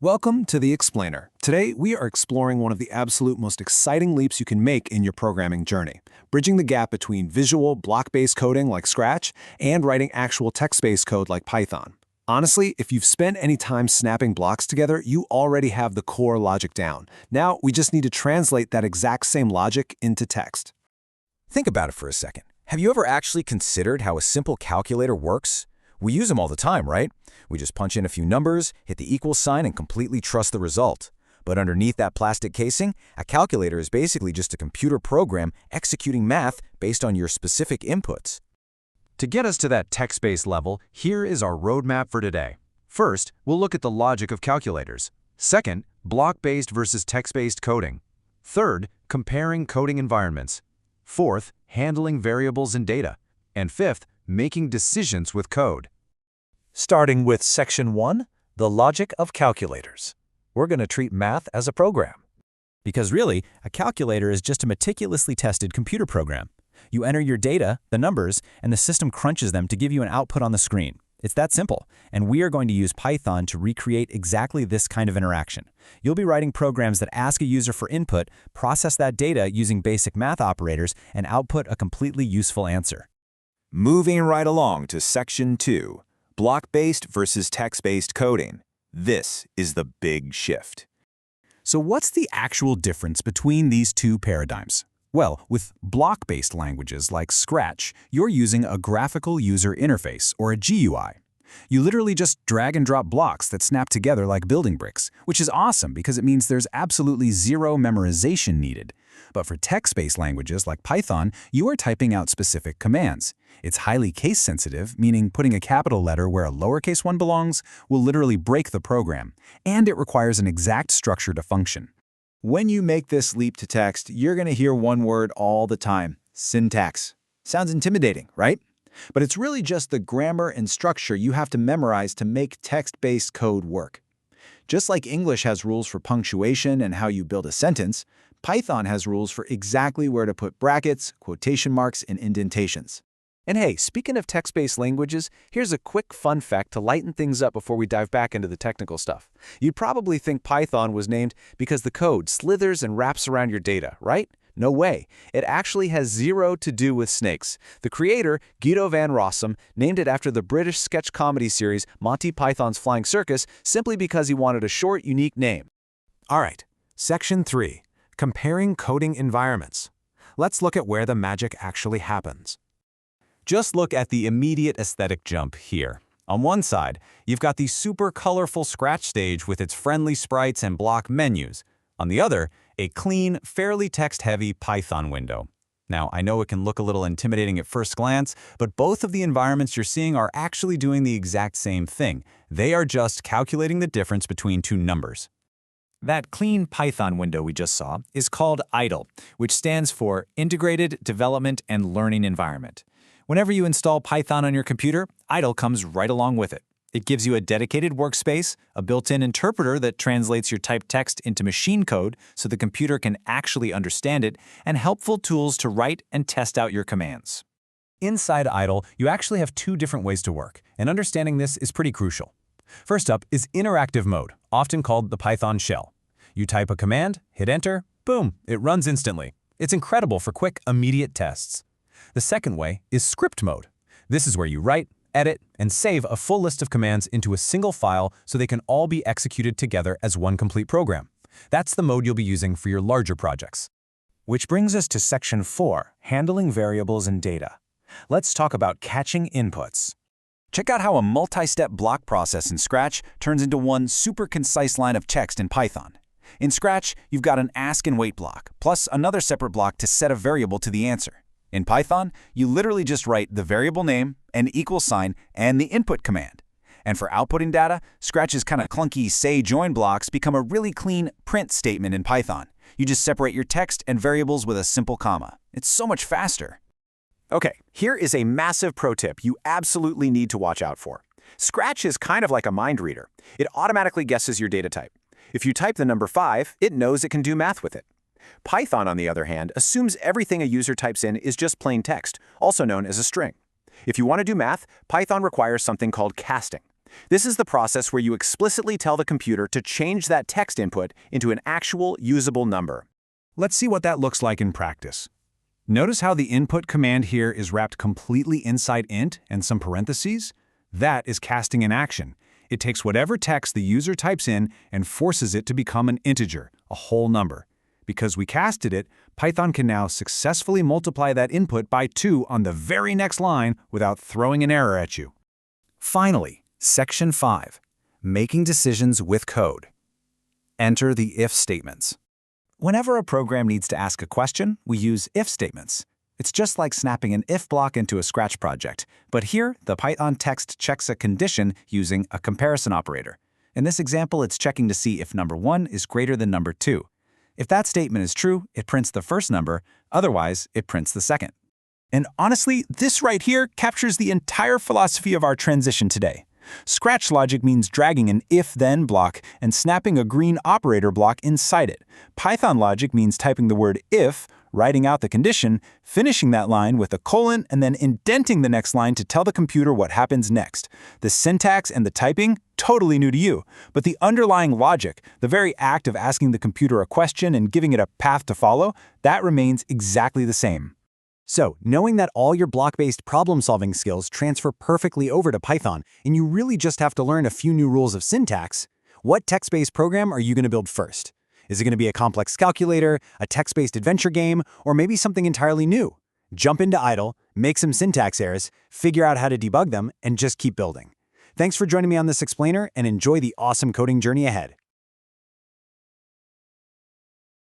Welcome to The Explainer. Today, we are exploring one of the absolute most exciting leaps you can make in your programming journey, bridging the gap between visual, block-based coding like Scratch and writing actual text-based code like Python. Honestly, if you've spent any time snapping blocks together, you already have the core logic down. Now, we just need to translate that exact same logic into text. Think about it for a second. Have you ever actually considered how a simple calculator works? We use them all the time, right? We just punch in a few numbers, hit the equal sign, and completely trust the result. But underneath that plastic casing, a calculator is basically just a computer program executing math based on your specific inputs. To get us to that text-based level, here is our roadmap for today. First, we'll look at the logic of calculators. Second, block-based versus text-based coding. Third, comparing coding environments. Fourth, handling variables and data. And fifth, making decisions with code. Starting with Section 1, the logic of calculators. We're going to treat math as a program. Because really, a calculator is just a meticulously tested computer program. You enter your data, the numbers, and the system crunches them to give you an output on the screen. It's that simple, and we are going to use Python to recreate exactly this kind of interaction. You'll be writing programs that ask a user for input, process that data using basic math operators, and output a completely useful answer. Moving right along to Section 2, block-based versus text-based coding. This is the big shift. So what's the actual difference between these two paradigms? Well, with block-based languages like Scratch, you're using a graphical user interface, or a GUI. You literally just drag and drop blocks that snap together like building bricks, which is awesome because it means there's absolutely zero memorization needed. But for text-based languages like Python, you are typing out specific commands. It's highly case-sensitive, meaning putting a capital letter where a lowercase one belongs will literally break the program, and it requires an exact structure to function. When you make this leap to text, you're going to hear one word all the time: syntax. Sounds intimidating, right? But it's really just the grammar and structure you have to memorize to make text-based code work. Just like English has rules for punctuation and how you build a sentence, Python has rules for exactly where to put brackets, quotation marks, and indentations. And hey, speaking of text-based languages, here's a quick fun fact to lighten things up before we dive back into the technical stuff. You'd probably think Python was named because the code slithers and wraps around your data, right? No way. It actually has zero to do with snakes. The creator, Guido van Rossum, named it after the British sketch comedy series Monty Python's Flying Circus simply because he wanted a short, unique name. All right, Section 3, comparing coding environments. Let's look at where the magic actually happens. Just look at the immediate aesthetic jump here. On one side, you've got the super colorful Scratch stage with its friendly sprites and block menus. On the other, a clean, fairly text-heavy Python window. Now, I know it can look a little intimidating at first glance, but both of the environments you're seeing are actually doing the exact same thing. They are just calculating the difference between two numbers. That clean Python window we just saw is called IDLE, which stands for Integrated Development and Learning Environment. Whenever you install Python on your computer, IDLE comes right along with it. It gives you a dedicated workspace, a built-in interpreter that translates your typed text into machine code so the computer can actually understand it, and helpful tools to write and test out your commands. Inside IDLE, you actually have two different ways to work, and understanding this is pretty crucial. First up is interactive mode, often called the Python shell. You type a command, hit enter, boom, it runs instantly. It's incredible for quick, immediate tests. The second way is script mode. This is where you write, edit, and save a full list of commands into a single file so they can all be executed together as one complete program. That's the mode you'll be using for your larger projects. Which brings us to Section 4, handling variables and data. Let's talk about catching inputs. Check out how a multi-step block process in Scratch turns into one super concise line of text in Python. In Scratch, you've got an ask and wait block, plus another separate block to set a variable to the answer. In Python, you literally just write the variable name, an equal sign, and the input command. And for outputting data, Scratch's kind of clunky say join blocks become a really clean print statement in Python. You just separate your text and variables with a simple comma. It's so much faster. Okay, here is a massive pro tip you absolutely need to watch out for. Scratch is kind of like a mind reader. It automatically guesses your data type. If you type the number 5, it knows it can do math with it. Python, on the other hand, assumes everything a user types in is just plain text, also known as a string. If you want to do math, Python requires something called casting. This is the process where you explicitly tell the computer to change that text input into an actual usable number. Let's see what that looks like in practice. Notice how the input command here is wrapped completely inside int and some parentheses? That is casting in action. It takes whatever text the user types in and forces it to become an integer, a whole number. Because we casted it, Python can now successfully multiply that input by 2 on the very next line without throwing an error at you. Finally, Section 5. Making decisions with code. Enter the if statements. Whenever a program needs to ask a question, we use if statements. It's just like snapping an if block into a Scratch project, but here the Python text checks a condition using a comparison operator. In this example, it's checking to see if number 1 is greater than number 2. If that statement is true, it prints the first number, otherwise it prints the second. And honestly, this right here captures the entire philosophy of our transition today. Scratch logic means dragging an if-then block and snapping a green operator block inside it. Python logic means typing the word if, writing out the condition, finishing that line with a colon, and then indenting the next line to tell the computer what happens next. The syntax and the typing, totally new to you, but the underlying logic, the very act of asking the computer a question and giving it a path to follow, that remains exactly the same. So, knowing that all your block-based problem-solving skills transfer perfectly over to Python, and you really just have to learn a few new rules of syntax, what text-based program are you going to build first? Is it going to be a complex calculator, a text-based adventure game, or maybe something entirely new? Jump into idle, make some syntax errors, figure out how to debug them, and just keep building. Thanks for joining me on this explainer, and enjoy the awesome coding journey ahead.